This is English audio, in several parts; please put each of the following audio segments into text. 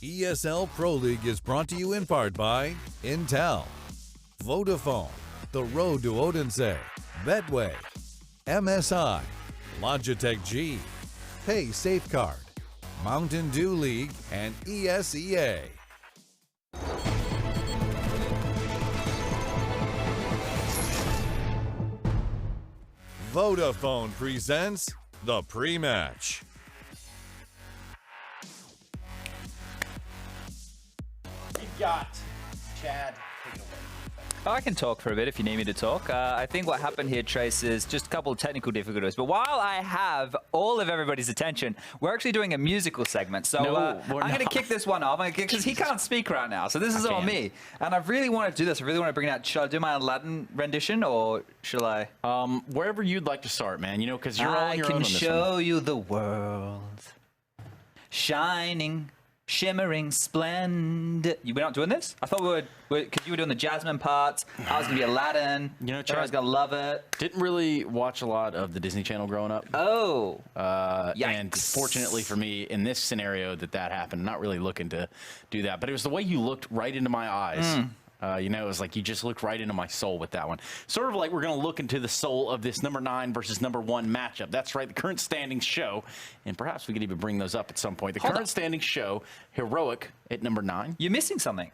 ESL Pro League is brought to you in part by Intel, Vodafone, The Road to Odense, Betway, MSI, Logitech G, Pay Safeguard, Mountain Dew League, and ESEA. Vodafone presents the pre-match. You got Chad. Take it away. I can talk for a bit if you need me to talk. I think what happened here, Trace, is just a couple of technical difficulties. But while I have all of everybody's attention, we're actually doing a musical segment. So I'm going to kick this one off because he can't speak right now. So this is all me. And I really want to do this. I really want to bring it out. Should I do my Aladdin rendition or shall I? Wherever you'd like to start, man. You know, because you're all on your own on this one. I can show you the world. Shining. Shimmering, splendid. We're not doing this? I thought we would, because you were doing the Jasmine parts. I was going to be Aladdin. You know, Everyone's going to love it. Didn't really watch a lot of the Disney Channel growing up. Oh. And fortunately for me, in this scenario that happened, I'm not really looking to do that. But it was the way you looked right into my eyes. You know, it was like you just looked right into my soul with that one. Sort of like we're going to look into the soul of this number 9 versus number 1 matchup. That's right, the current standings show, and perhaps we could even bring those up at some point. The current standings show, Heroic at number 9. You're missing something.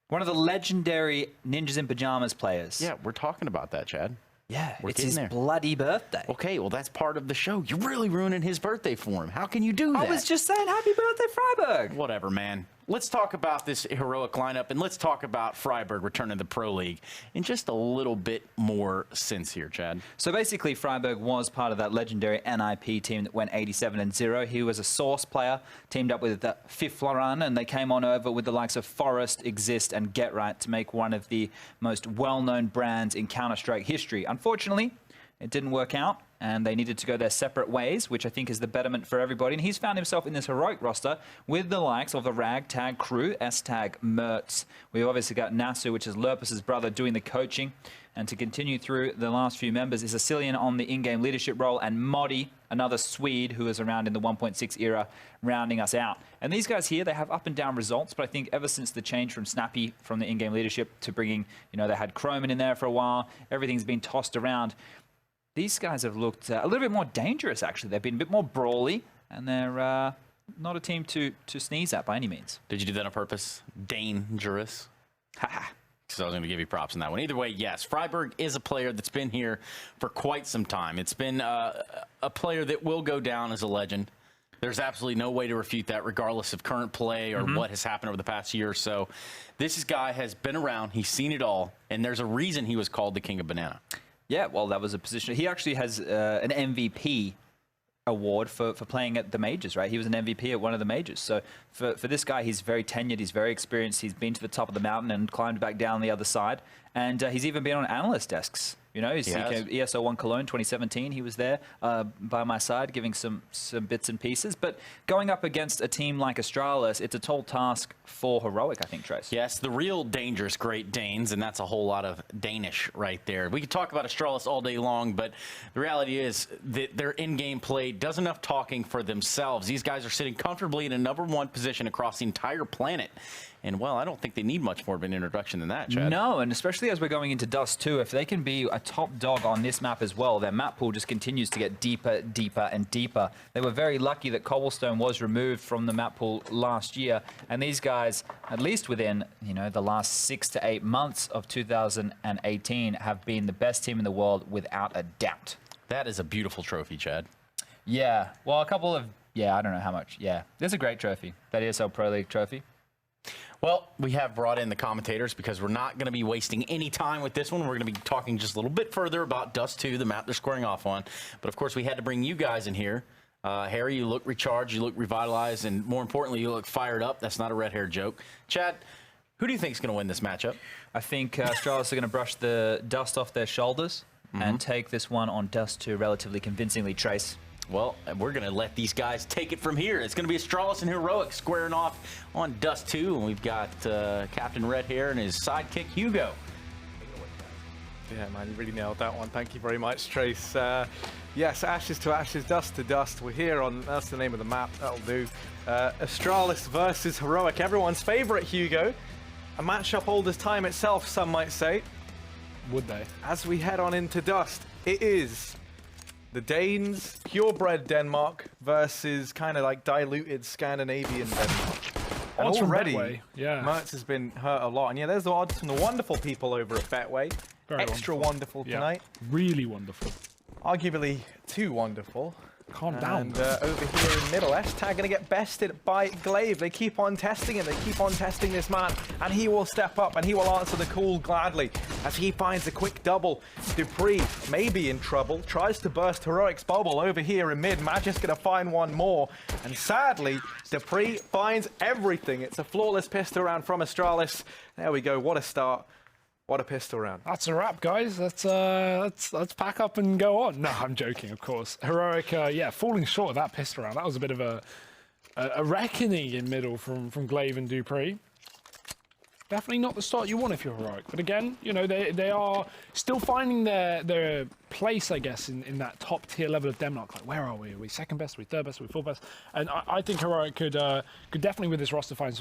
One of the legendary Ninjas in Pajamas players. Yeah, we're talking about that, Chad. Yeah, it's his bloody birthday. Okay, well, that's part of the show. You're really ruining his birthday for him. How can you do that? I was just saying happy birthday, Freiburg. Whatever, man. Let's talk about this Heroic lineup, and let's talk about Freiburg returning to the Pro League in just a little bit more sense here, Chad. So basically, Freiburg was part of that legendary NIP team that went 87-0. He was a Source player, teamed up with Fifloran, and they came on over with the likes of Forest, Exist, and Get Right to make one of the most well-known brands in Counter-Strike history. Unfortunately, it didn't work out, and they needed to go their separate ways, which I think is the betterment for everybody. And he's found himself in this Heroic roster with the likes of the Ragtag crew, S-Tag, Mertz. We've obviously got Nasu, which is Lurpus's brother, doing the coaching. And to continue through the last few members is Sicilian on the in-game leadership role, and Modi, another Swede who is around in the 1.6 era, rounding us out. And these guys here, they have up and down results, but I think ever since the change from Snappy from the in-game leadership to bringing, you know, they had Chroman in there for a while, everything's been tossed around. These guys have looked a little bit more dangerous, actually. They've been a bit more brawly, and they're not a team to sneeze at by any means. Did you do that on purpose? Dangerous? Haha. Because I was going to give you props on that one. Either way, yes, Freiburg is a player that's been here for quite some time. It's been a player that will go down as a legend. There's absolutely no way to refute that, regardless of current play or what has happened over the past year or so. This guy has been around. He's seen it all, and there's a reason he was called the King of Banana. Yeah, well, that was a position. He actually has an MVP award for playing at the majors, right? He was an MVP at one of the majors. So for this guy, he's very tenured. He's very experienced. He's been to the top of the mountain and climbed back down the other side. And he's even been on analyst desks. You know, he came ESL 1 Cologne 2017. He was there by my side, giving some bits and pieces. But going up against a team like Astralis, it's a tall task for Heroic, I think, Trace. Yes, the real dangerous Great Danes, and that's a whole lot of Danish right there. We could talk about Astralis all day long, but the reality is that their in-game play does enough talking for themselves. These guys are sitting comfortably in a number 1 position across the entire planet. And, well, I don't think they need much more of an introduction than that, Chad. No, and especially as we're going into Dust2, if they can be a top dog on this map as well, their map pool just continues to get deeper, deeper, and deeper. They were very lucky that Cobblestone was removed from the map pool last year, and these guys, at least within, you know, the last 6 to 8 months of 2018, have been the best team in the world without a doubt. That is a beautiful trophy, Chad. Yeah, well, a couple of, I don't know how much. Yeah, there's a great trophy, that ESL Pro League trophy. Well, we have brought in the commentators because we're not going to be wasting any time with this one. We're going to be talking just a little bit further about Dust2, the map they're squaring off on. But, of course, we had to bring you guys in here. Harry, you look recharged, you look revitalized, and more importantly, you look fired up. That's not a red hair joke. Chad, who do you think is going to win this matchup? I think Astralis are going to brush the dust off their shoulders and take this one on Dust2 relatively convincingly, Trace. Well, we're going to let these guys take it from here. It's going to be Astralis and Heroic squaring off on Dust2. And we've got Captain Red Hair and his sidekick, Hugo. Yeah, man, you really nailed that one. Thank you very much, Trace. Yes, ashes to ashes, dust to dust. We're here on, that's the name of the map, that'll do. Astralis versus Heroic, everyone's favorite, Hugo. A matchup old as time itself, some might say. Would they? As we head on into Dust, it is the Danes, purebred Denmark versus kind of like diluted Scandinavian Denmark. And Odds from already, Betway, yeah. Mertz has been hurt a lot. And yeah, there's the odds from the wonderful people over at Betway. Very Extra wonderful Yeah. tonight. Really wonderful. Arguably too wonderful. Calm down. And over here in middle, S-Tag going to get bested by Glaive. They keep on testing him. They keep on testing this man. And he will step up and he will answer the call gladly as he finds a quick double. Dupree may be in trouble. Tries to burst Heroic's bubble over here in mid. Magic's going to find one more. And sadly, Dupree finds everything. It's a flawless pistol round from Astralis. There we go. What a start. What a pistol round. That's a wrap, guys. Let's pack up and go on. No, I'm joking, of course. Heroic, yeah, falling short of that pistol round. That was a bit of a reckoning in middle from Glaive and Dupree. Definitely not the start you want if you're Heroic. But again, you know, they are still finding their place, I guess, in that top tier level of Denmark. Like, where are we? Are we second best? Are we third best? Are we fourth best? And I think Heroic could definitely with this roster find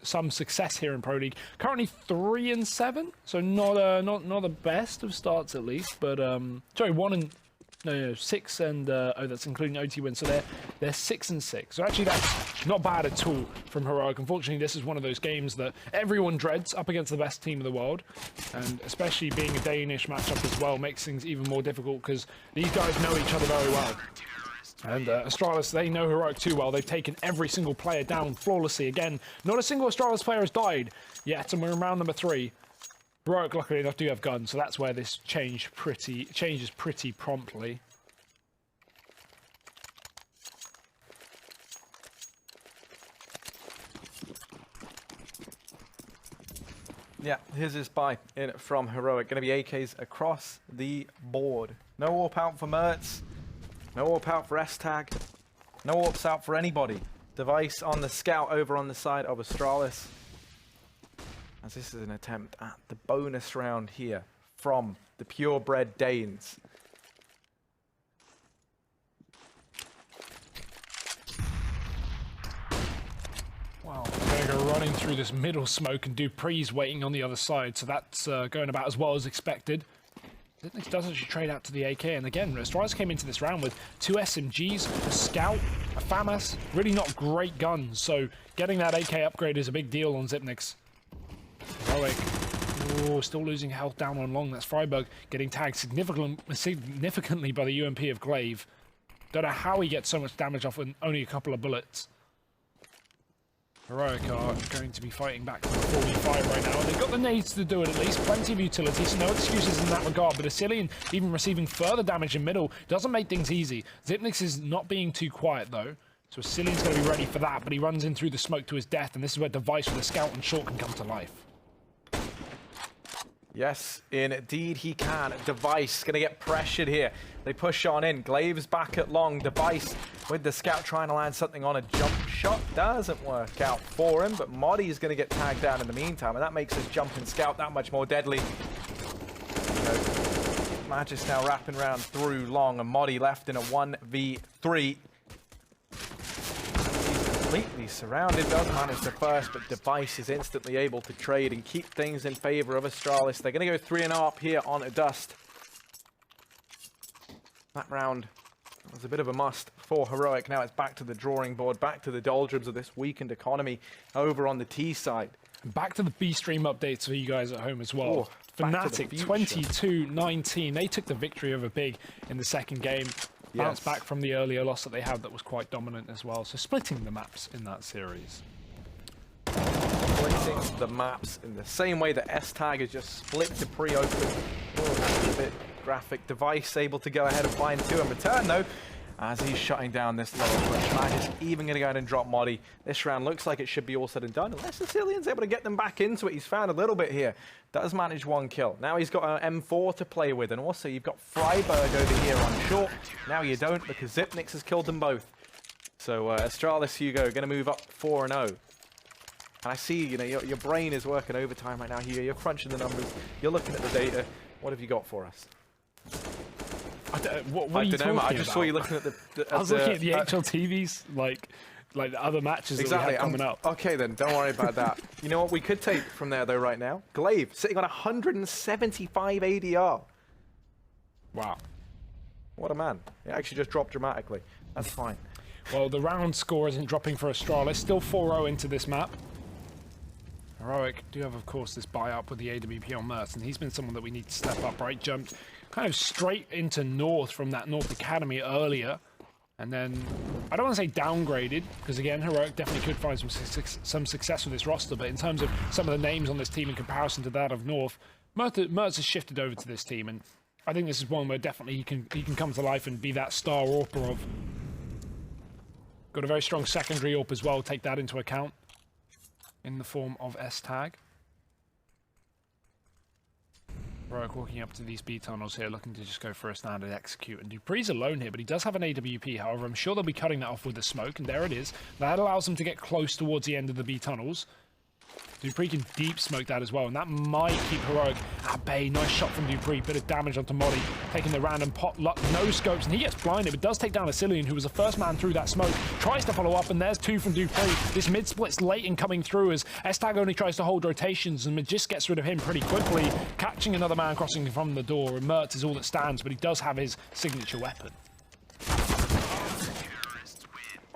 some success here in Pro League. Currently 3-7, so not the best of starts at least. But sorry, 6 and oh, that's including OT wins. So they're 6-6. So actually, that's not bad at all from Heroic. Unfortunately, this is one of those games that everyone dreads up against the best team in the world, and especially being a Danish matchup as well makes things even more difficult because these guys know each other very well. And Astralis, they know Heroic too well. They've taken every single player down flawlessly. Again, not a single Astralis player has died yet, and we're in round number 3. Heroic, luckily enough, do have guns, so that's where this changes pretty promptly. Yeah, here's his spy in from Heroic. Going to be AKs across the board. No AWP out for Mertz. No AWP out for S-Tag. No AWPs out for anybody. Device on the scout over on the side of Astralis. As this is an attempt at the bonus round here from the purebred Danes. Wow, they're going to go running through this middle smoke and Dupree's waiting on the other side, so that's going about as well as expected. This does actually trade out to the AK, and again, Astralis came into this round with 2 SMGs, a Scout, a FAMAS, really not great guns, so getting that AK upgrade is a big deal on Xyp9x. Heroic, still losing health down on long. That's Freiburg getting tagged significantly by the UMP of Glaive. Don't know how he gets so much damage off with only a couple of bullets. Heroic are going to be fighting back to the 45 right now. They've got the nades to do it at least. Plenty of utility, so no excuses in that regard. But Asilian even receiving further damage in middle doesn't make things easy. Xyp9x is not being too quiet though. So Asilian's going to be ready for that, but he runs in through the smoke to his death, and this is where Device with a Scout and Short can come to life. Yes, indeed he can. Device going to get pressured here. They push on in. Glaive's back at long. Device with the Scout trying to land something on a jump shot. Doesn't work out for him, but Modi is going to get tagged down in the meantime, and that makes his jumping Scout that much more deadly. You know, Magic's now wrapping around through long, and Modi left in a 1v3. Completely surrounded, does manage the first, but Device is instantly able to trade and keep things in favor of Astralis. They're going to go 3-0 here on a Dust. That round was a bit of a must for Heroic. Now it's back to the drawing board, back to the doldrums of this weakened economy over on the T side. Back to the B stream updates for you guys at home as well. Oh, Fnatic 22-19. They took the victory over Big in the second game. Bounced back from the earlier loss that they had that was quite dominant as well. So splitting the maps in that series. Splitting the maps in the same way that S-Tag has just split Dupree open. Oh, that's a bit graphic. Device able to go ahead and find 2 in return though, as he's shutting down this lower push. Magic's even going to go ahead and drop Modi. This round looks like it should be all said and done, unless Sicilian's able to get them back into it. He's found a little bit here. Does manage 1 kill. Now he's got an M4 to play with, and also you've got Freiburg over here on short. Now you don't, because Xyp9x has killed them both. So Astralis, Hugo, going to move up 4-0. And I see, you know, your brain is working overtime right now, Hugo. You're crunching the numbers. You're looking at the data. What have you got for us? What are you I don't know. I talking just about? saw you talking looking at the. I was looking at the HLTVs, like the other matches Exactly. that we have coming up. Okay, then don't worry about that. You know what we could take from there though right now? Glaive sitting on 175 ADR. Wow. What a man. It actually just dropped dramatically. That's fine. Well, the round score isn't dropping for Astralis. Still 4-0 into this map. Heroic do have, of course, this buy-up with the AWP on Mertz, and he's been someone that we need to step up, right? Jumped kind of straight into North from that North Academy earlier. And then, I don't want to say downgraded, because again, Heroic definitely could find some success with this roster, but in terms of some of the names on this team in comparison to that of North, Mertz has shifted over to this team, and I think this is one where definitely he can come to life and be that star AWPer of. Got a very strong secondary AWP as well, take that into account, in the form of S-Tag. Heroic walking up to these B tunnels here, looking to just go for a standard execute. And Dupree's alone here, but he does have an AWP. However, I'm sure they'll be cutting that off with the smoke, and there it is. That allows them to get close towards the end of the B tunnels. Dupree can deep smoke that as well, and that might keep Heroic at bay. Nice shot from Dupree, bit of damage onto Molly, taking the random pot, no scopes, and he gets blinded, but does take down Asilian, who was the first man through that smoke, tries to follow up, and there's two from Dupree. This mid-split's late in coming through as S-Tag only tries to hold rotations, and Magist gets rid of him pretty quickly, catching another man crossing from the door, and Mertz is all that stands, but he does have his signature weapon.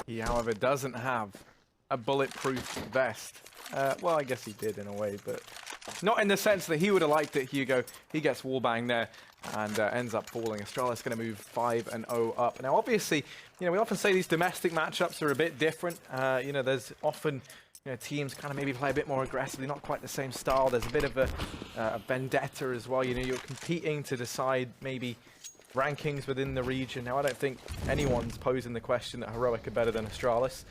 He, however, doesn't have a bulletproof vest. Well, I guess he did in a way, but not in the sense that he would have liked it, Hugo. He gets wallbang there and ends up falling. Astralis going to move 5-0 up. Now, obviously, you know, we often say these domestic matchups are a bit different. You know, there's often, you know, teams kind of maybe play a bit more aggressively, not quite the same style. There's a bit of a vendetta as well. You know, you're competing to decide maybe rankings within the region. Now, I don't think anyone's posing the question that Heroic are better than Astralis.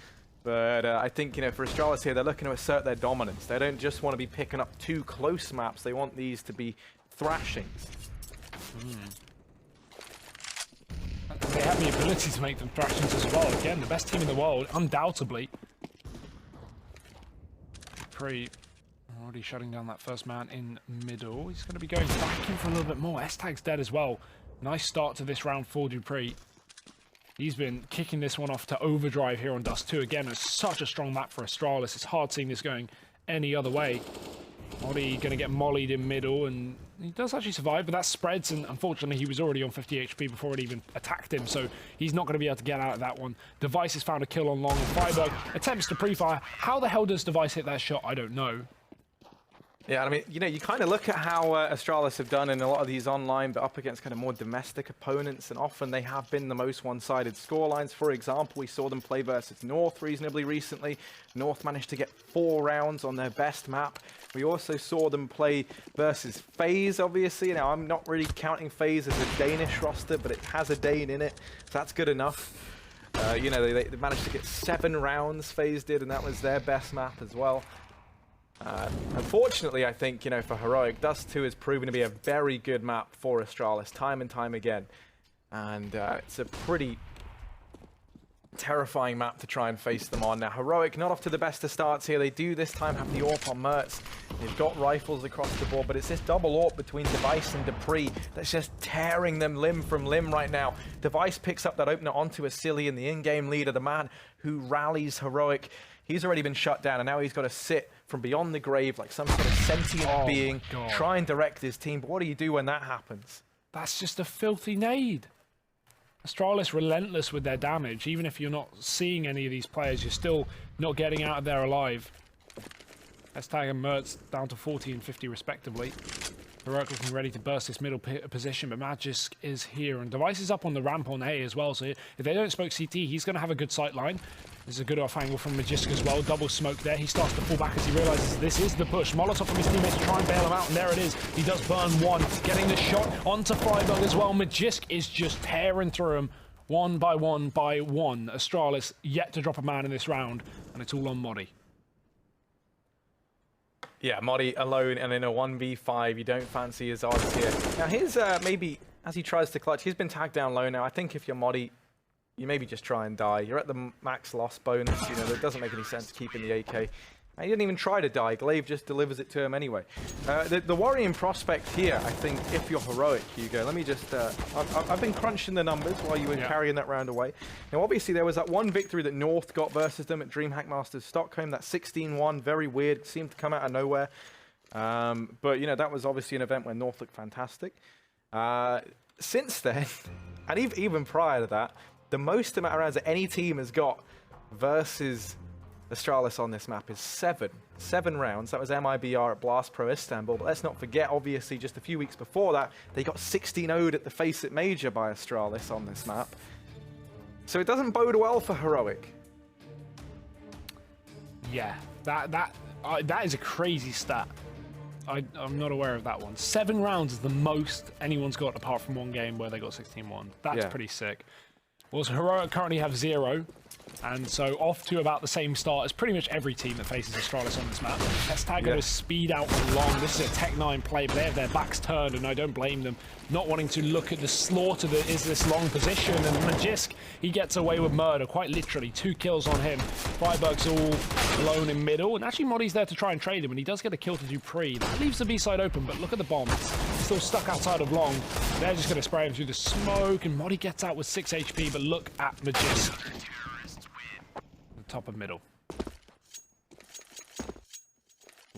But I think, you know, for Astralis here, they're looking to assert their dominance. They don't just want to be picking up two close maps. They want these to be thrashings. They have the ability to make them thrashings as well. Again, the best team in the world, undoubtedly. Dupree already shutting down that first man in middle. He's going to be going back in for a little bit more. S-Tag's dead as well. Nice start to this round for Dupree. He's been kicking this one off to overdrive here on Dust2. Again, it's such a strong map for Astralis. It's hard seeing this going any other way. Molly going to get mollied in middle, and he does actually survive, but that spreads, and unfortunately he was already on 50 HP before it even attacked him, so he's not going to be able to get out of that one. Device has found a kill on long, and Freiburg attempts to pre-fire. How the hell does Device hit that shot? I don't know. Yeah, I mean, you know, you kind of look at how Astralis have done in a lot of these online, but up against kind of more domestic opponents, and often they have been the most one-sided scorelines. For example, we saw them play versus North reasonably recently. North managed to get 4 rounds on their best map. We also saw them play versus FaZe, obviously. Now, I'm not really counting FaZe as a Danish roster, but it has a Dane in it, so that's good enough. You know, they managed to get 7 rounds, FaZe did, and that was their best map as well. Unfortunately, I think, you know, for Heroic, Dust2 has proven to be a very good map for Astralis time and time again. And it's a pretty terrifying map to try and face them on. Now, Heroic not off to the best of starts here. They do this time have the AWP on Mertz. They've got rifles across the board, but it's this double AWP between Device and Dupree that's just tearing them limb from limb right now. Device picks up that opener onto Asilian, the in-game leader, the man who rallies Heroic. He's already been shut down, and now he's got to sit from beyond the grave like some sort of sentient being, try and direct his team. But what do you do when that happens? That's just a filthy nade. Astralis relentless with their damage. Even if you're not seeing any of these players, you're still not getting out of there alive. S-Tag and Mertz down to 40 and 50 respectively. Heroic looking ready to burst this middle position, but Magisk is here, and Device is up on the ramp on A as well, so if they don't smoke CT, he's going to have a good sight line. This is a good off angle from Magisk as well. Double smoke there. He starts to fall back as he realizes this is the push. Molotov from his teammates to try and bail him out, and there it is. He does burn one, getting the shot onto Freiburg as well. Magisk is just tearing through him one by one by one. Astralis yet to drop a man in this round, and it's all on Modi. Yeah, Modi alone and in a 1v5. You don't fancy his odds here. Now, here's maybe, as he tries to clutch, he's been tagged down low now. I think if you're Modi, you maybe just try and die. You're at the max loss bonus. You know, it doesn't make any sense keeping the AK. He didn't even try to die. Glaive just delivers it to him anyway. The worrying prospect here, I think, if you're Heroic, Hugo, let me just... I've been crunching the numbers while you were carrying that round away. Now, obviously, there was that one victory that North got versus them at DreamHack Masters Stockholm, that 16-1, very weird, seemed to come out of nowhere. But, you know, that was obviously an event where North looked fantastic. Since then, and even prior to that, the most amount of rounds that any team has got versus Astralis on this map is 7. 7 rounds. That was MIBR at Blast Pro Istanbul. But let's not forget, obviously, just a few weeks before that, they got 16-0'd at the Face It Major by Astralis on this map. So it doesn't bode well for Heroic. Yeah, that is a crazy stat. I'm not aware of that one. 7 rounds is the most anyone's got apart from one game where they got 16-1. That's pretty sick. Well, so Heroic currently have 0. And so off to about the same start as pretty much every team that faces Astralis on this map. Tag goes speed out for long. This is a Tech 9 play, but they have their backs turned, and I don't blame them. Not wanting to look at the slaughter that is this long position. And Magisk, he gets away with murder, quite literally. 2 kills on him. Freiburg's all alone in middle. And actually, Moddy's there to try and trade him, and he does get a kill to Dupree. That leaves the B side open, but look at the bombs. Still stuck outside of long. They're just going to spray him through the smoke, and Moddy gets out with 6 HP, but look at Magisk. Top of middle.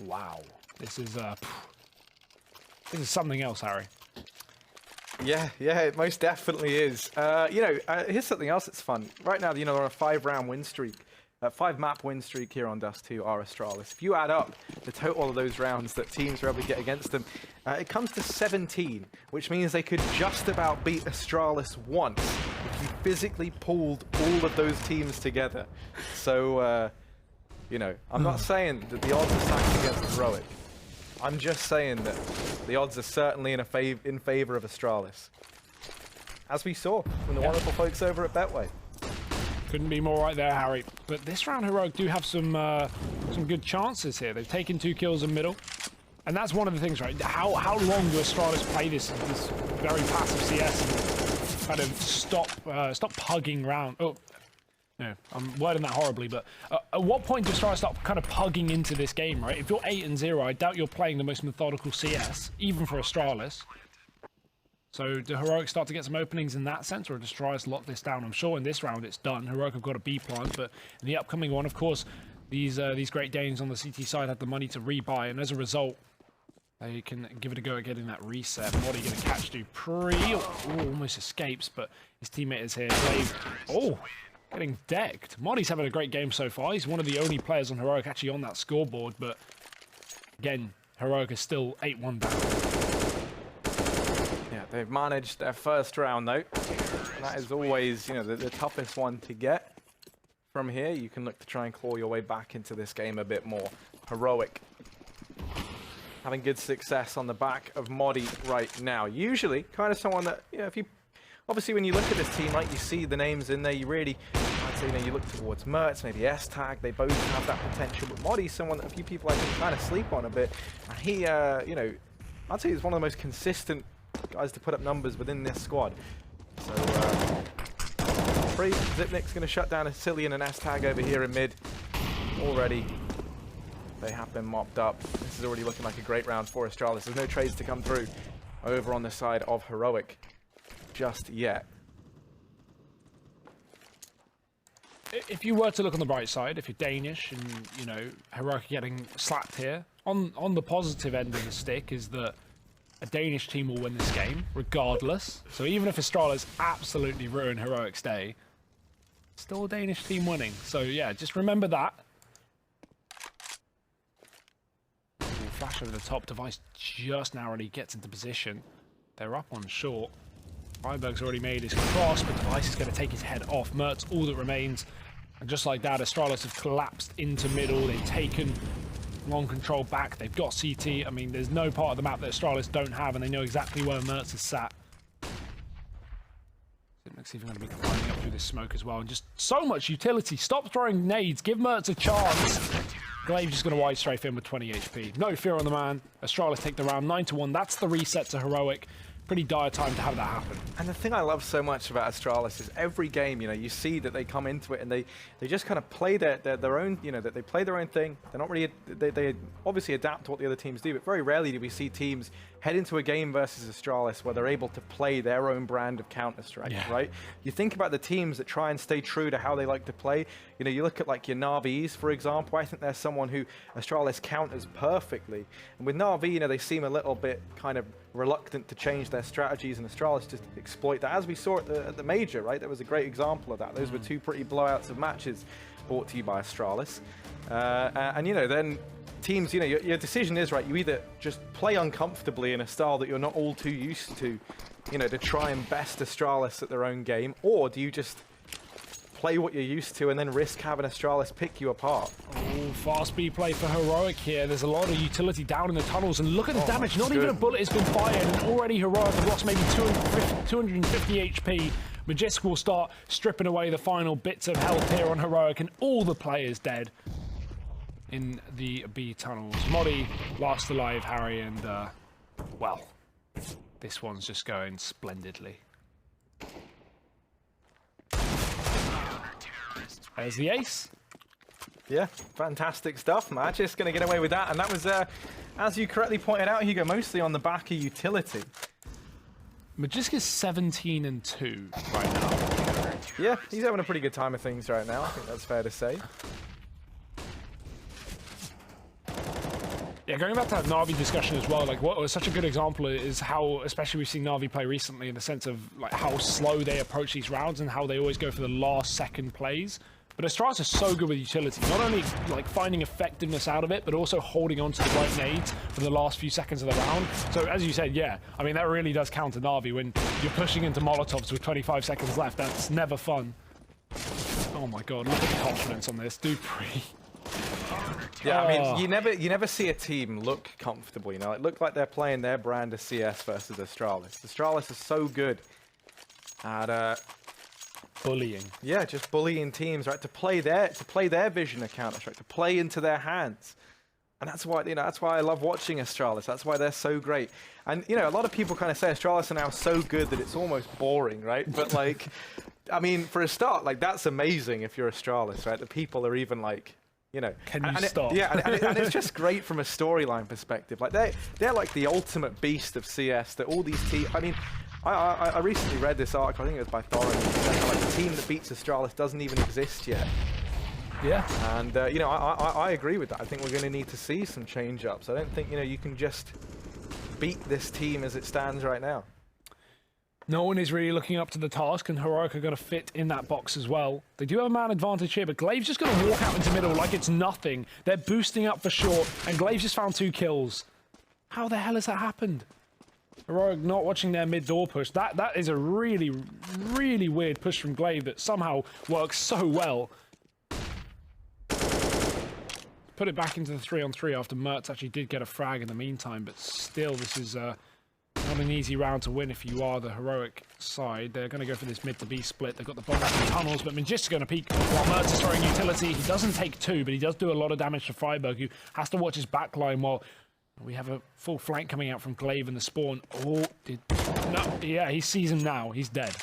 Wow, this is something else, Harry. Yeah, it most definitely is. You know, here's something else that's fun. Right now, you know, they're on a 5-round win streak, 5-map win streak here on Dust2 are Astralis. If you add up the total of those rounds that teams are able to get against them, it comes to 17, which means they could just about beat Astralis once if you physically pulled all of those teams together. So, you know, I'm not saying that the odds are stacked against Heroic. I'm just saying that the odds are certainly in favor of Astralis, as we saw from the wonderful folks over at Betway. Couldn't be more right there, Harry. But this round, Heroic do have some good chances here. They've taken 2 kills in middle. And that's one of the things, right? How long do Astralis play this very passive CS and kind of stop pugging round? Oh, no, I'm wording that horribly, but at what point do Astralis start kind of pugging into this game, right? If you're 8-0, I doubt you're playing the most methodical CS, even for Astralis. So do Heroic start to get some openings in that sense, or does Astralis lock this down? I'm sure in this round it's done. Heroic have got a B plant, but in the upcoming one, of course, these Great Danes on the CT side have the money to rebuy, and as a result, they can give it a go at getting that reset. What are you going to catch Dupree? Oh, almost escapes, but his teammate is here. Glaive, getting decked. Moddy's having a great game so far. He's one of the only players on Heroic actually on that scoreboard, but again, Heroic is still 8-1 down. Yeah, they've managed their first round though. And that is always, you know, the toughest one to get. From here, you can look to try and claw your way back into this game a bit more. Heroic having good success on the back of Moddy right now. Usually, kind of someone that, you know, if you... Obviously, when you look at this team, like, you see the names in there, you really... I'd say, you know, you look towards Mertz, maybe S-Tag, they both have that potential. But Moddy's someone that a few people, I think, kind of sleep on a bit. And he, you know, I'd say he's one of the most consistent guys to put up numbers within this squad. So, Zipnik's going to shut down a Cillian and S-Tag over here in mid. Already, they have been mopped up. This is already looking like a great round for Astralis. There's no trades to come through over on the side of Heroic just yet. If you were to look on the bright side, if you're Danish and, you know, Heroic are getting slapped here, on the positive end of the stick is that a Danish team will win this game, regardless. So even if Astralis absolutely ruin Heroic's day, still a Danish team winning. So yeah, just remember that. Flash over the top. Device just narrowly gets into position. They're up on short. Freiburg's already made his cross, but Device is going to take his head off. Mertz, all that remains. And just like that, Astralis have collapsed into middle. They've taken long control back. They've got CT. I mean, there's no part of the map that Astralis don't have, and they know exactly where Mertz is sat. Zipnik's even going to be climbing up through this smoke as well. And just so much utility. Stop throwing nades. Give Mertz a chance. Glaive just going to wide strafe in with 20 HP. No fear on the man. Astralis take the round 9-1. That's the reset to Heroic. pretty dire time to have that happen. And the thing I love so much about Astralis is every game, you know, you see that they come into it and they just kind of play their own, you know, that they play their own thing. They're not really, they obviously adapt to what the other teams do, but very rarely do we see teams head into a game versus Astralis where they're able to play their own brand of Counter-Strike, right? You think about the teams that try and stay true to how they like to play. You know, you look at like your Na'Vis, for example. I think there's someone who Astralis counters perfectly. And with Na'Vi, you know, they seem a little bit kind of reluctant to change their strategies, and Astralis just exploit that, as we saw at the Major, right? That was a great example of that. Those were two pretty blowouts of matches brought to you by Astralis. And, you know, then teams, you know, your decision is, right, you either just play uncomfortably in a style that you're not all too used to, you know, to try and best Astralis at their own game, or do you just play what you're used to and then risk having Astralis pick you apart? Oh, fast speed play for Heroic here. There's a lot of utility down in the tunnels, and look at the damage. Not even a bullet has been fired, and already Heroic have lost maybe 250 HP. Majestic will start stripping away the final bits of health here on Heroic, and all the players dead in the B tunnels. Modi last alive, Harry, and well, this one's just going splendidly. There's the ace. Yeah, fantastic stuff. Just going to get away with that, and that was, as you correctly pointed out, Hugo, mostly on the back of utility. Magisk is 17-2 right now. Yeah, he's having a pretty good time of things right now. I think that's fair to say. Yeah, going back to that Na'Vi discussion as well, like what was such a good example is how, especially we've seen Na'Vi play recently, in the sense of like how slow they approach these rounds and how they always go for the last second plays. But Astralis is so good with utility, not only like finding effectiveness out of it, but also holding on to the right nades for the last few seconds of the round. So as you said, yeah, I mean, that really does counter Na'Vi when you're pushing into Molotovs with 25 seconds left. That's never fun. Oh my God, look at the confidence on this. Dupree. Yeah, I mean, you never see a team look comfortable, you know, it look like they're playing their brand of CS versus Astralis. Astralis is so good at bullying. Yeah, just bullying teams, right? To play their vision of Counter-Strike, to play into their hands. And that's why, you know, that's why I love watching Astralis. That's why they're so great. And, you know, a lot of people kind of say Astralis are now so good that it's almost boring, right? But like, I mean, for a start, like that's amazing if you're Astralis, right? The people are even like, you know, can you stop? And it's just great from a storyline perspective. Like they're like the ultimate beast of CS. That all these teams. I mean, I recently read this article. I think it was by Thorin. Like the team that beats Astralis doesn't even exist yet. Yeah. And you know, I agree with that. I think we're going to need to see some change ups. I don't think, you know, you can just beat this team as it stands right now. No one is really looking up to the task, and Heroic are going to fit in that box as well. They do have a man advantage here, but Glaive's just going to walk out into middle like it's nothing. They're boosting up for short, and Glaive just found 2 kills. How the hell has that happened? Heroic not watching their mid-door push. That is a really, really weird push from Glaive that somehow works so well. Put it back into the 3-on-3 after Mertz actually did get a frag in the meantime, but still, this is not an easy round to win if you are the Heroic side. They're going to go for this mid to B split. They've got the bomb in the tunnels, but Majestic's going to peek while Mertz is throwing utility. He doesn't take 2, but he does do a lot of damage to Freiburg, who has to watch his backline while we have a full flank coming out from Glaive in the spawn. Oh, no, yeah, he sees him now. He's dead.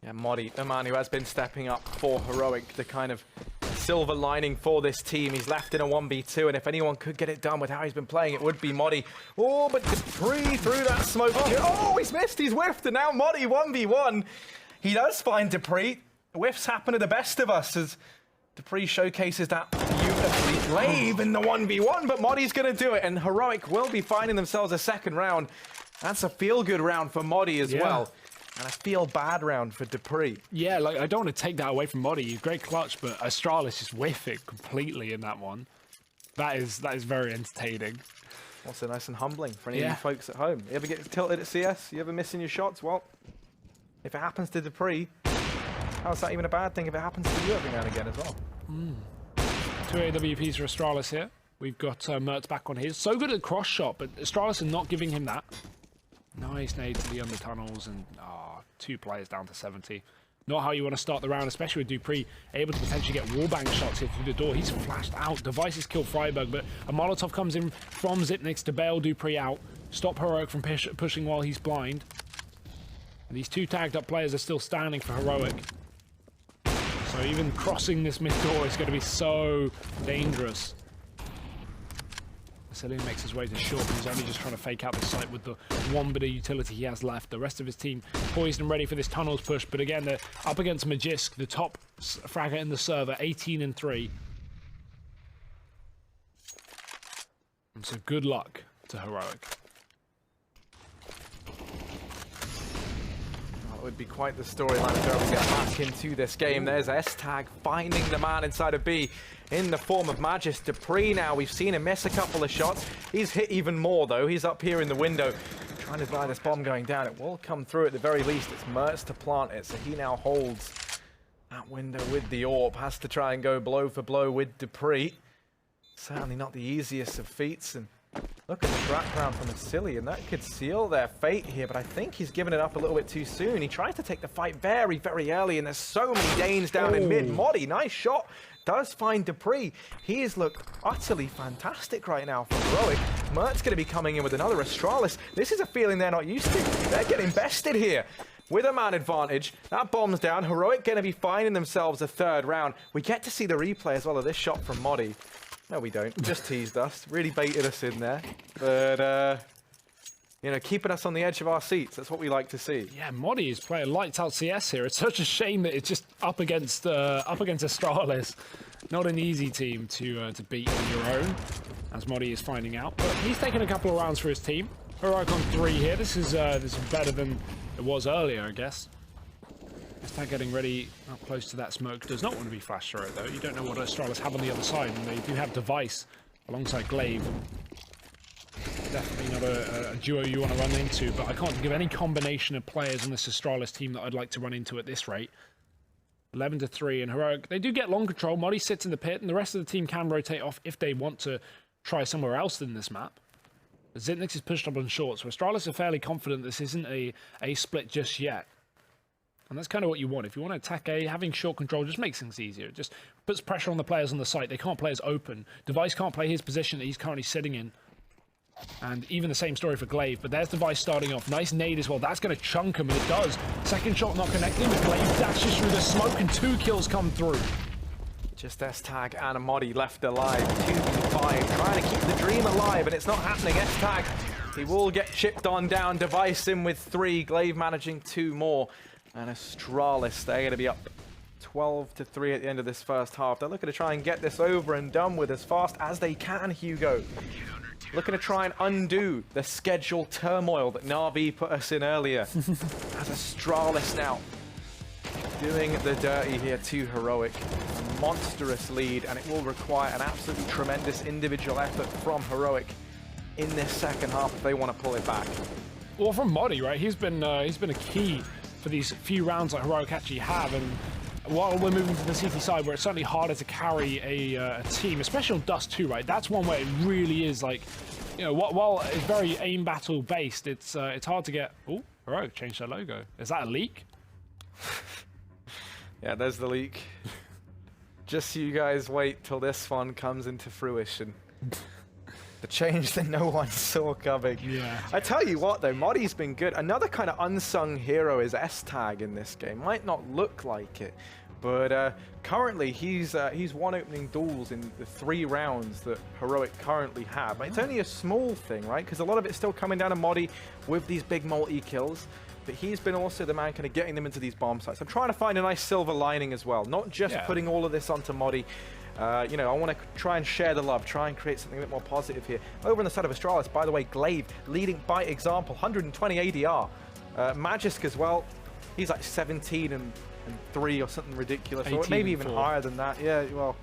Yeah, Modi, the man who has been stepping up for Heroic, the kind of silver lining for this team. He's left in a 1v2, and if anyone could get it done with how he's been playing, it would be Modi. Oh, but Dupree through that smoke. Oh, he's missed, he's whiffed, and now Modi 1v1. He does find Dupree. Whiffs happen to the best of us as Dupree showcases that beautifully. Glaive in the 1v1, but Modi's going to do it, and Heroic will be finding themselves a second round. That's a feel-good round for Modi as well. And a feel-bad round for Dupree. Yeah, like, I don't want to take that away from Modi. He's great clutch, but Astralis just whiff it completely in that one. That is very entertaining. Also nice and humbling for any of you folks at home. You ever get tilted at CS? You ever missing your shots? Well, if it happens to Dupree, how's that even a bad thing if it happens to you every now and again as well? 2 AWPs for Astralis here. We've got Mertz back on his. So good at cross shot, but Astralis are not giving him that. Nice nade to the under tunnels, and 2 players down to 70. Not how you want to start the round, especially with Dupree able to potentially get wallbang shots here through the door. He's flashed out. Devices kill Freiburg, but a Molotov comes in from Zipnix to bail Dupree out. stop Heroic from pushing while he's blind. And these two tagged up players are still standing for Heroic. So even crossing this mid door is going to be so dangerous. Cillian makes his way to short, but he's only just trying to fake out the site with the one bit of utility he has left. The rest of his team poised and ready for this tunnels push, but again, they're up against Magisk, the top fragger in the server, 18-3. And so good luck to Heroic. It would be quite the storyline if we get back into this game. There's S-Tag finding the man inside of B in the form of Magis. dupreeh now, we've seen him miss a couple of shots. He's hit even more though. He's up here in the window trying to buy this bomb going down. It will come through at the very least. It's Mertz to plant it, so he now holds that window with the AWP. Has to try and go blow for blow with dupreeh. Certainly not the easiest of feats, and look at the background from Cillian. That could seal their fate here, but I think he's given it up a little bit too soon. He tries to take the fight very, very early, and there's so many Danes down in mid. Modi, nice shot, does find dupreeh. He has looked utterly fantastic right now for Heroic. Mert's going to be coming in with another Astralis. This is a feeling they're not used to. They're getting bested here with a man advantage. That bomb's down. Heroic going to be finding themselves a third round. We get to see the replay as well of this shot from Modi. No, we don't. Just teased us. Really baited us in there. But, you know, keeping us on the edge of our seats. That's what we like to see. Yeah, Modi is playing lights out CS here. It's such a shame that it's just up against Astralis. Not an easy team to beat on your own, as Modi is finding out. But he's taken a couple of rounds for his team. Heroic on 3 here. This is better than it was earlier, I guess. S-Tag getting ready up close to that smoke. Does not want to be flashed through it, though. You don't know what Astralis have on the other side, and they do have Device alongside Glaive. Definitely not a duo you want to run into, but I can't think of any combination of players on this Astralis team that I'd like to run into at this rate. 11-3, and Heroic, they do get long control. Modi sits in the pit, and the rest of the team can rotate off if they want to try somewhere else in this map. Zitnix is pushed up on short, so Astralis are fairly confident this isn't a split just yet. And that's kind of what you want. If you want to attack A, having short control just makes things easier. It just puts pressure on the players on the site. They can't play as open. Device can't play his position that he's currently sitting in. And even the same story for Glaive. But there's Device starting off. Nice nade as well. That's going to chunk him, and it does. Second shot not connecting, but Glaive dashes through the smoke, and 2 kills come through. Just S-Tag and Modi left alive. 2v5, trying to keep the dream alive, and it's not happening. S-Tag, he will get chipped on down. Device in with 3. Glaive managing 2 more. And Astralis, they're going to be up 12-3 at the end of this first half. They're looking to try and get this over and done with as fast as they can, Hugo. Looking to try and undo the schedule turmoil that Na'Vi put us in earlier. As Astralis now doing the dirty here to Heroic. A monstrous lead, and it will require an absolutely tremendous individual effort from Heroic in this second half if they want to pull it back. Well, from Modi, right? He's been a key for these few rounds that Heroic actually have, and while we're moving to the CT side where it's certainly harder to carry a team, especially on Dust2, right? That's one where it really is like, you know, while it's very aim battle based, it's hard to get. Oh, Heroic changed their logo. Is that a leak? Yeah, there's the leak. Just so you guys wait till this one comes into fruition. The change that no one saw coming. Yeah. I tell you what, though, Modi's been good. Another kind of unsung hero is S-Tag in this game. Might not look like it, but currently he's won opening duels in the 3 rounds that Heroic currently have. But it's only a small thing, right? Because a lot of it's still coming down to Modi with these big multi-kills. But he's been also the man kind of getting them into these bomb sites. I'm trying to find a nice silver lining as well. Not just putting all of this onto Modi. You know, I want to try and share the love, try and create something a bit more positive here. Over on the side of Astralis, by the way, Glaive leading by example, 120 ADR. Magisk as well, he's like 17 and 3 or something ridiculous, or maybe even higher than that. Yeah, well,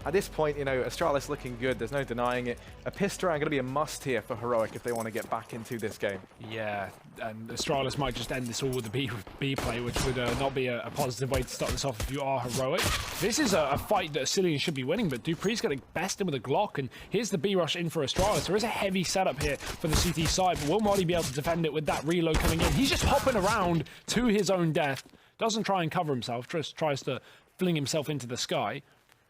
at this point, you know, Astralis looking good, there's no denying it. A pistol round going to be a must here for Heroic if they want to get back into this game. Yeah, and Astralis might just end this all with a B play, which would not be a positive way to start this off if you are Heroic. This is a fight that Cillian should be winning, but dupreeh's going to best him with a Glock, and here's the B rush in for Astralis. There is a heavy setup here for the CT side, but will Modi be able to defend it with that reload coming in? He's just hopping around to his own death, doesn't try and cover himself, just tries to fling himself into the sky.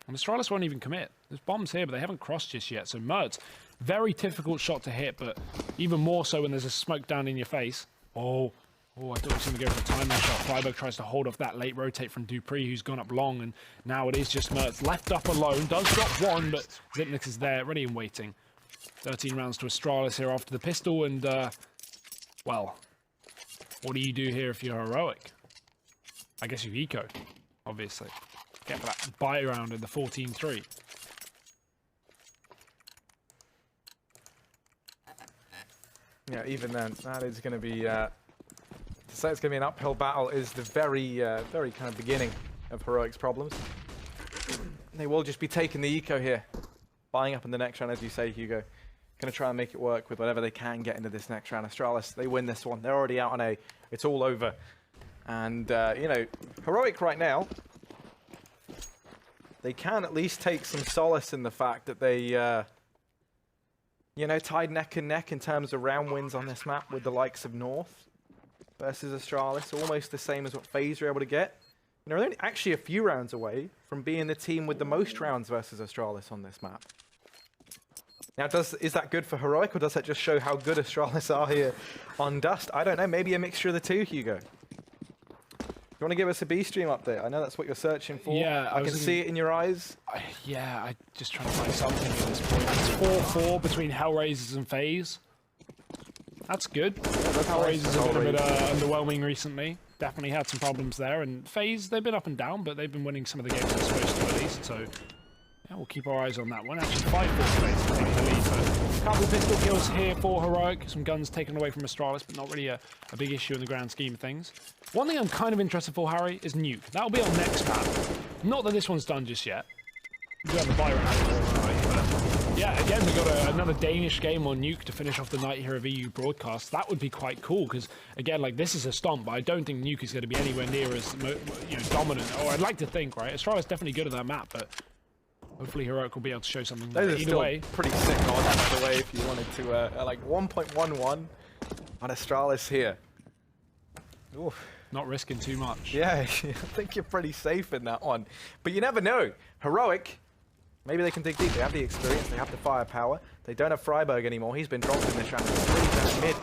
And Astralis won't even commit. There's bombs here, but they haven't crossed just yet. So Mertz, very difficult shot to hit, but even more so when there's a smoke down in your face. Oh, I thought he was going to go for a timing shot. Freiburg tries to hold off that late rotate from Dupree, who's gone up long, and now it is just Mertz left up alone. Does drop one, but Zipnix is there, ready and waiting. 13 rounds to Astralis here after the pistol, and, well, what do you do here if you're heroic? I guess you eco, obviously. Get for that buy round in the 14-3. Yeah, even then, that is going to be... to say it's going to be an uphill battle is the very kind of beginning of Heroic's problems. They will just be taking the eco here. Buying up in the next round, as you say, Hugo. Going to try and make it work with whatever they can get into this next round. Astralis, they win this one. They're already out on A. It's all over. And, you know, Heroic right now, they can at least take some solace in the fact that they, you know, tied neck and neck in terms of round wins on this map with the likes of North versus Astralis. Almost the same as what FaZe were able to get. You know, they're only actually a few rounds away from being the team with the most rounds versus Astralis on this map. Now, is that good for Heroic, or does that just show how good Astralis are here on Dust? I don't know. Maybe a mixture of the two, Hugo. You want to give us a B stream update? I know that's what you're searching for. Yeah, I can see it in your eyes. Yeah, I just trying to find something at this point. It's 4-4 between Hellraisers and FaZe. That's good. Hellraisers have been a bit underwhelming recently. Definitely had some problems there. And FaZe, they've been up and down, but they've been winning some of the games they're supposed to at least. So, yeah, we'll keep our eyes on that one. Actually, 5-4 FaZe taking the lead. So, a couple of pistol kills here for Heroic. Some guns taken away from Astralis, but not really a big issue in the grand scheme of things. One thing I'm kind of interested for, Harry, is Nuke. That'll be our next map. Not that this one's done just yet. We do have the buy round. Yeah, again, we got another Danish game on Nuke to finish off the night here of EU broadcast. That would be quite cool because, again, like this is a stomp, but I don't think Nuke is going to be anywhere near as dominant. Or I'd like to think, right? Astralis definitely good at that map, but hopefully Heroic will be able to show something. Those are either still way, pretty sick odds, by the way, if you wanted to, like 1.11 on Astralis here. Oof. not risking too much. Yeah, I think you're pretty safe in that one. But you never know. Heroic, maybe they can dig deep. They have the experience, they have the firepower. They don't have Freiburg anymore. He's been dropped in this round. He's really down mid.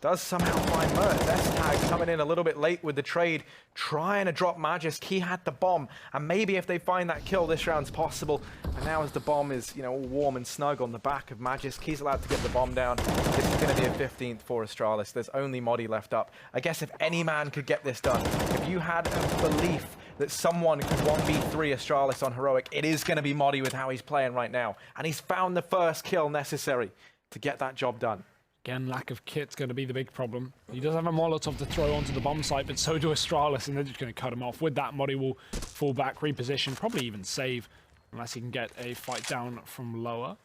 Does somehow find Mert. S-Tag coming in a little bit late with the trade, trying to drop Magisk. He had the bomb, and maybe if they find that kill, this round's possible. And now as the bomb is, you know, all warm and snug on the back of Magisk, he's allowed to get the bomb down. This is going to be a 15th for Astralis. There's only Modi left up. I guess if any man could get this done, if you had a belief that someone could 1v3 Astralis on Heroic, it is going to be Modi with how he's playing right now. And he's found the first kill necessary to get that job done. Again, lack of kit's going to be the big problem. He does have a Molotov to throw onto the bomb site, but so do Astralis, and they're just going to cut him off. With that, Modi will fall back, reposition, probably even save, unless he can get a fight down from lower.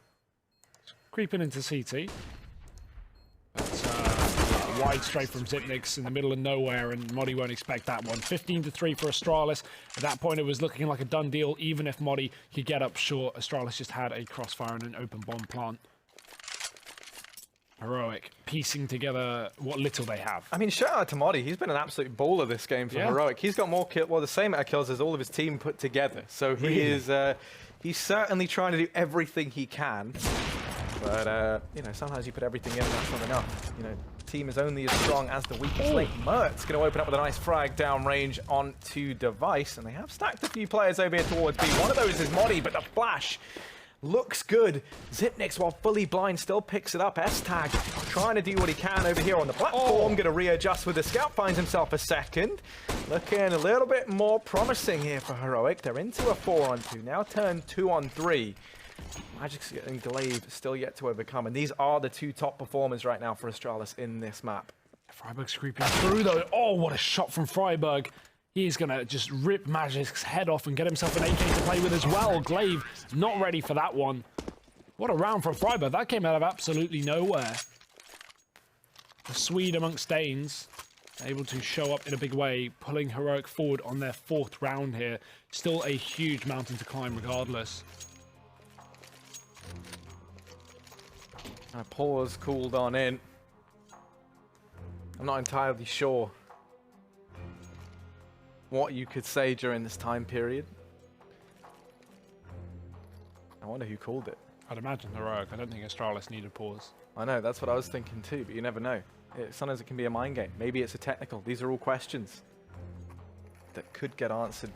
Creeping into CT. That's a wide straight from Zipnix in the middle of nowhere, and Modi won't expect that one. 15-3 for Astralis. At that point, it was looking like a done deal, even if Modi could get up short. Astralis just had a crossfire and an open bomb plant. Heroic piecing together what little they have. I mean, shout out to Modi. He's been an absolute baller this game for Heroic. He's got more kills, well, the same amount of kills as all of his team put together. So he is, he's certainly trying to do everything he can. But, you know, sometimes you put everything in and that's not enough. You know, team is only as strong as the weakest link. Mert's going to open up with a nice frag down range onto Device. And they have stacked a few players over here towards B. One of those is Modi, but the flash looks good. Zipnix, while fully blind, still picks it up. S-Tag trying to do what he can over here on the platform. Going to readjust with the scout. Finds himself a second. Looking a little bit more promising here for Heroic. They're into a 4-on-2. Now turn 2-on-3. Magisk and Glaive still yet to overcome. And these are the two top performers right now for Astralis in this map. Freiburg's creeping through, though. Oh, what a shot from Freiburg. He's going to just rip Magisk's head off and get himself an AK to play with as well. Glaive not ready for that one. What a round from Freiburg. That came out of absolutely nowhere. The Swede amongst Danes able to show up in a big way, pulling Heroic forward on their 4th round here. Still a huge mountain to climb regardless. Pause cooled on in. I'm not entirely sure what you could say during this time period. I wonder who called it. I'd imagine Heroic. I don't think Astralis needed pause. I know, that's what I was thinking too, but you never know. Sometimes it can be a mind game. Maybe it's a technical. These are all questions that could get answered.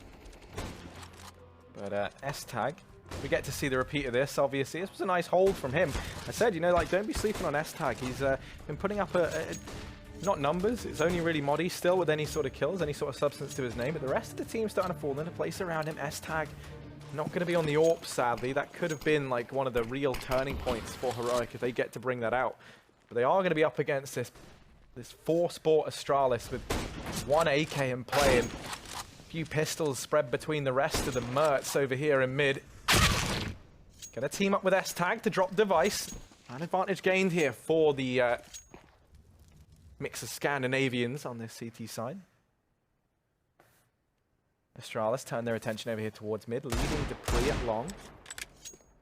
But S-Tag, we get to see the repeat of this, obviously. This was a nice hold from him. I said, you know, like, don't be sleeping on S-Tag. He's been putting up not numbers, it's only really Moddy still with any sort of kills, any sort of substance to his name, but the rest of the team's starting to fall into place around him. S-Tag not going to be on the AWP, sadly. That could have been like one of the real turning points for Heroic if they get to bring that out. But they are going to be up against this 4-sport Astralis with 1 AK in play and a few pistols spread between the rest of the Mertz over here in mid. Going to team up with S-Tag to drop device. An advantage gained here for the mix of Scandinavians on this CT side. Astralis turn their attention over here towards mid, leading Dupree at long.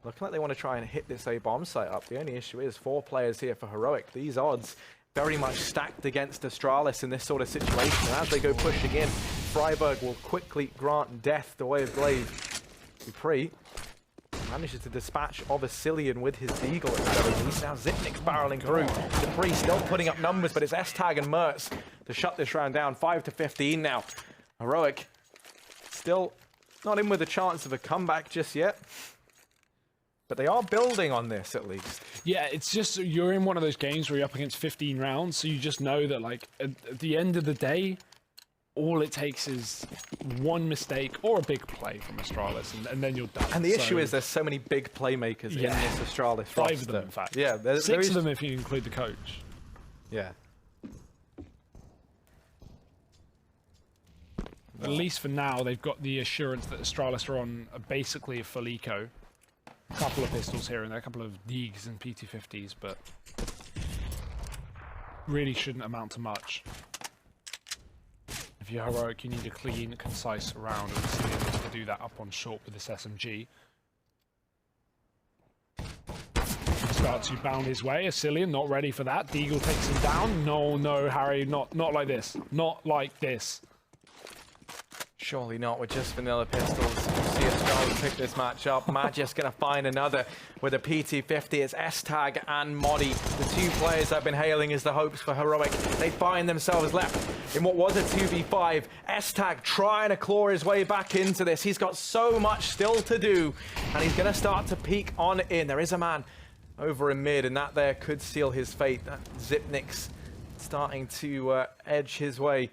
Looking like they want to try and hit this A-bomb site up. The only issue is 4 players here for Heroic. These odds very much stacked against Astralis in this sort of situation. And as they go pushing in, Freiburg will quickly grant death the way of Glaive. Dupree manages to dispatch of Asilian with his Deagle at the very least. Now Zipnik's barreling through. Dupree still putting up numbers, but it's S-Tag and Mertz to shut this round down. 5-15 now. Heroic still not in with a chance of a comeback just yet. But they are building on this, at least. Yeah, it's just, you're in one of those games where you're up against 15 rounds, so you just know that, like, at the end of the day, all it takes is one mistake or a big play from Astralis, and then you're done. And the issue is there's so many big playmakers in this Astralis 5 roster. of them, in fact. Yeah, 6 of them if you include the coach. Yeah. At least for now, they've got the assurance that Astralis are on basically a full eco. A couple of pistols here and there, a couple of Deags and PT50s, but really shouldn't amount to much. If you're Heroic, you need a clean, concise round, and Asilian to do that up on short with this SMG. He starts to bound his way. Asilian not ready for that. Deagle takes him down. No, Harry, not like this. Not like this. Surely not with just vanilla pistols. You see Astralis pick this match up. Magic's going to find another with a PT50. It's S-Tag and Moddy, the 2 players that have been hailing as the hopes for Heroic. They find themselves left in what was a 2v5. S-Tag trying to claw his way back into this. He's got so much still to do, and he's going to start to peek on in. There is a man over in mid, and that there could seal his fate. That Zipnik's starting to edge his way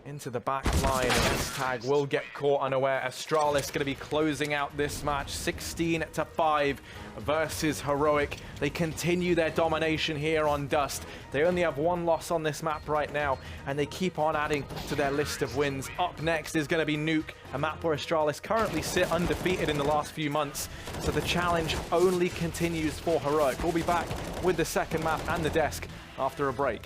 into the back line, and S-Tag will get caught unaware. Astralis going to be closing out this match 16-5 versus Heroic. They continue their domination here on Dust. They only have 1 loss on this map right now, and they keep on adding to their list of wins. Up next is going to be Nuke, a map where Astralis currently sit undefeated in the last few months. So the challenge only continues for Heroic. We'll be back with the second map and the desk after a break.